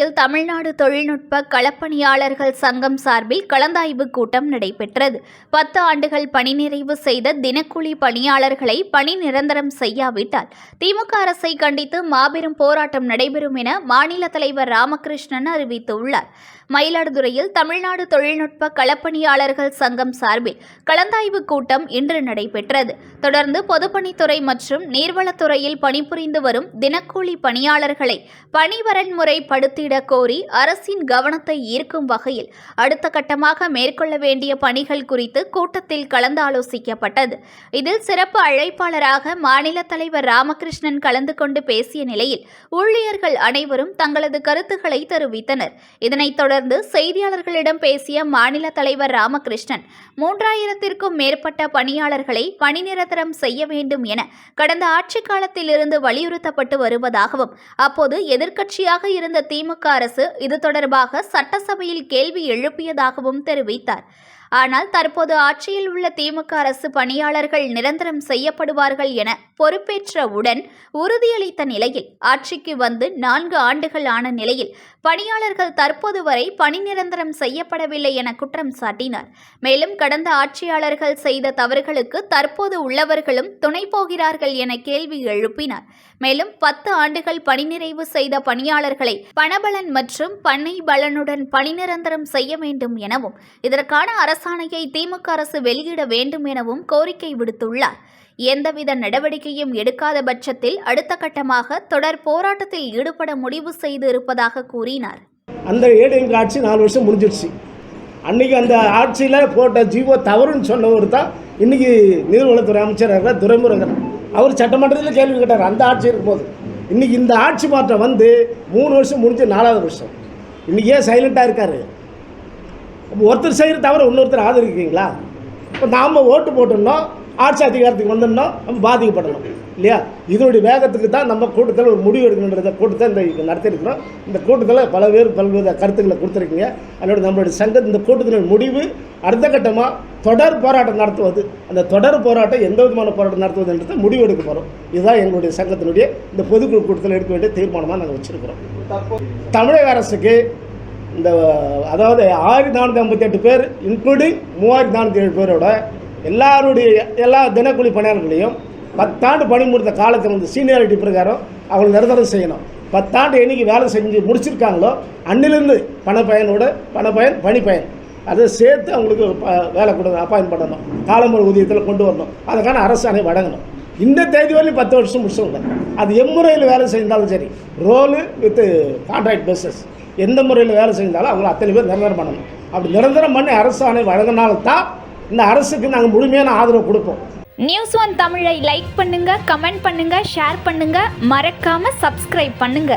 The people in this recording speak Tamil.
மயிலாடுதுறையில் தமிழ்நாடு தொழில்நுட்ப களப்பணியாளர்கள் சங்கம் சார்பில் கலந்தாய்வு கூட்டம் நடைபெற்றது. 10 ஆண்டுகள் பணி நிறைவு செய்த தினக்கூலி பணியாளர்களை பணி நிரந்தரம் செய்யாவிட்டால் திமுக அரசை கண்டித்து மாபெரும் போராட்டம் நடைபெறும் என மாநில தலைவர் ராமகிருஷ்ணன் அறிவித்துள்ளார். மயிலாடுதுறையில் தமிழ்நாடு தொழில்நுட்ப களப்பணியாளர்கள் சங்கம் சார்பில் கலந்தாய்வு கூட்டம் இன்று நடைபெற்றது. தொடர்ந்து பொதுப்பணித்துறை மற்றும் நீர்வளத்துறையில் பணிபுரிந்து வரும் தினக்கூலி பணியாளர்களை பணி வரன்முறைப்படுத்திட கோரி அரசின் கவனத்தை ஈர்க்கும் வகையில் அடுத்த கட்டமாக மேற்கொள்ள வேண்டிய பணிகள் குறித்து கூட்டத்தில் கலந்தாலோசிக்கப்பட்டது. இதில் சிறப்பு அழைப்பாளராக மாநில தலைவர் ராமகிருஷ்ணன் கலந்து கொண்டு பேசிய நிலையில் ஊழியர்கள் அனைவரும் தங்களது கருத்துக்களை தெரிவித்தனர். இதனைத் தொடர்ந்து செய்தியாளர்களிடம் பேசிய மாநில தலைவர் ராமகிருஷ்ணன் 3000த்திற்கும் மேற்பட்ட பணியாளர்களை பணி நிரந்தரம் செய்ய வேண்டும் என கடந்த ஆட்சி காலத்தில் இருந்து வலியுறுத்தப்பட்டு வருவதாகவும் அப்போது எதிர்க்கட்சியாக இருந்த திமுக அரசு இது தொடர்பாக சட்டசபையில் கேள்வி எழுப்பியதாகவும் தெரிவித்தார். ஆனால் தற்போது ஆட்சியில் உள்ள திமுக அரசு பணியாளர்கள் நிரந்தரம் செய்யப்படுவார்கள் என பொறுப்பேற்றவுடன் உறுதியளித்த நிலையில் ஆட்சிக்கு வந்து 4 ஆண்டுகள் ஆன நிலையில் பணியாளர்கள் தற்போது வரை பணி நிரந்தரம் செய்யப்படவில்லை என குற்றம் சாட்டினார். மேலும் கடந்த ஆட்சியாளர்கள் செய்த தவறுகளுக்கு தற்போது உள்ளவர்களும் துணை போகிறார்கள் என கேள்வி எழுப்பினார். மேலும் 10 ஆண்டுகள் பணி நிறைவு செய்த பணியாளர்களை பணபலன் மற்றும் பண்ணை பலனுடன் பணி நிரந்தரம் செய்ய வேண்டும் எனவும் இதற்கான அரசாணையை திமுக அரசு வெளியிட வேண்டும் எனவும் கோரிக்கை விடுத்துள்ளார். எந்தவித நடவடிக்கையும் எடுக்காத பட்சத்தில் அடுத்த கட்டமாக தொடர் போராட்டத்தில் ஈடுபட முடிவு செய்து இருப்பதாக கூறினார். அந்த ஏடிஎம்கே ஆட்சி 4 வருஷம் முடிஞ்சிடுச்சு. அன்னைக்கு அந்த ஆட்சியில் போட்ட ஜீவோ தவறுன்னு சொன்னவர் தான் இன்னைக்கு நீர்வளத்துறை அமைச்சர் துரைமுருகன். அவர் சட்டமன்றத்தில் கேள்வி கேட்டார் அந்த ஆட்சி இருக்கும்போது. இன்னைக்கு இந்த ஆட்சி மாற்றம் வந்து 3 வருஷம் முடிஞ்சு 4வது வருஷம். இன்னைக்கு ஏன் சைலண்டாக இருக்காரு? ஒருத்தர் செய்கிற தவிர இன்னொருத்தர் ஆதரிக்கிறீங்களா? இப்போ நாம் ஓட்டு போட்டோம்னோம், ஆட்சி அதிகாரத்துக்கு வந்தோம்னா நம்ம பாதிக்கப்படணும் இல்லையா? இதனுடைய வேகத்துக்கு தான் நம்ம கூட்டத்தில் ஒரு முடிவு எடுக்கணுன்றத கூட்டத்தை இந்த நடத்திருக்கிறோம். இந்த கூட்டத்தில் பல்வேறு கருத்துக்களை கொடுத்துருக்கீங்க. அதோட நம்மளுடைய சங்கம் இந்த கூட்டத்தினுடைய முடிவு அடுத்த கட்டமாக தொடர் போராட்டம் நடத்துவது. அந்த தொடர் போராட்டம் எந்த விதமான போராட்டம் நடத்துவதுன்றதை முடிவு எடுக்க போகிறோம். இதுதான் எங்களுடைய சங்கத்தினுடைய இந்த பொதுக்குழு கூட்டத்தில் எடுக்க வேண்டிய தீர்மானமாக நாங்கள் வச்சுருக்கிறோம். தமிழக அரசுக்கு இந்த அதாவது 1458 பேர் இன்க்ளூடிங் 3407 பேரோட எல்லா தினக்கூலி பணியாளர்களையும் 10 ஆண்டு பணி முடித்த காலத்தில் வந்து சீனியாரிட்டி பிரகாரம் அவங்களை நிரந்தரம் செய்யணும். 10 ஆண்டு என்னைக்கு வேலை செஞ்சு முடிச்சிருக்காங்களோ அன்னிலிருந்து பணிப்பயன் அதை சேர்த்து அவங்களுக்கு வேலை அப்பாயின் பண்ணணும். காலமுறை ஊதியத்தில் கொண்டு வரணும். அதுக்கான அரசாணை வழங்கணும். இந்த தேதி வரையும் 10 வருஷம் முடிச்சவங்க அது எம்முறையில் வேலை செய்தாலும் சரி, ரோலு வித் கான்ட்ராக்ட் பேசிஸ் எந்த முறையில் வேலை செஞ்சாலும் அவங்கள அத்தனை பேர் நிரந்தரம் பண்ணணும். அப்படி நிரந்தரம் பண்ணி அரசாணை வழங்கினால்தான் இந்த அரசுக்கு நாங்கள் முழுமையான ஆதரவு கொடுப்போம். நியூஸ் 1 தமிழை லைக் பண்ணுங்க, கமெண்ட் பண்ணுங்க, ஷேர் பண்ணுங்க, மறக்காம சப்ஸ்கிரைப் பண்ணுங்க.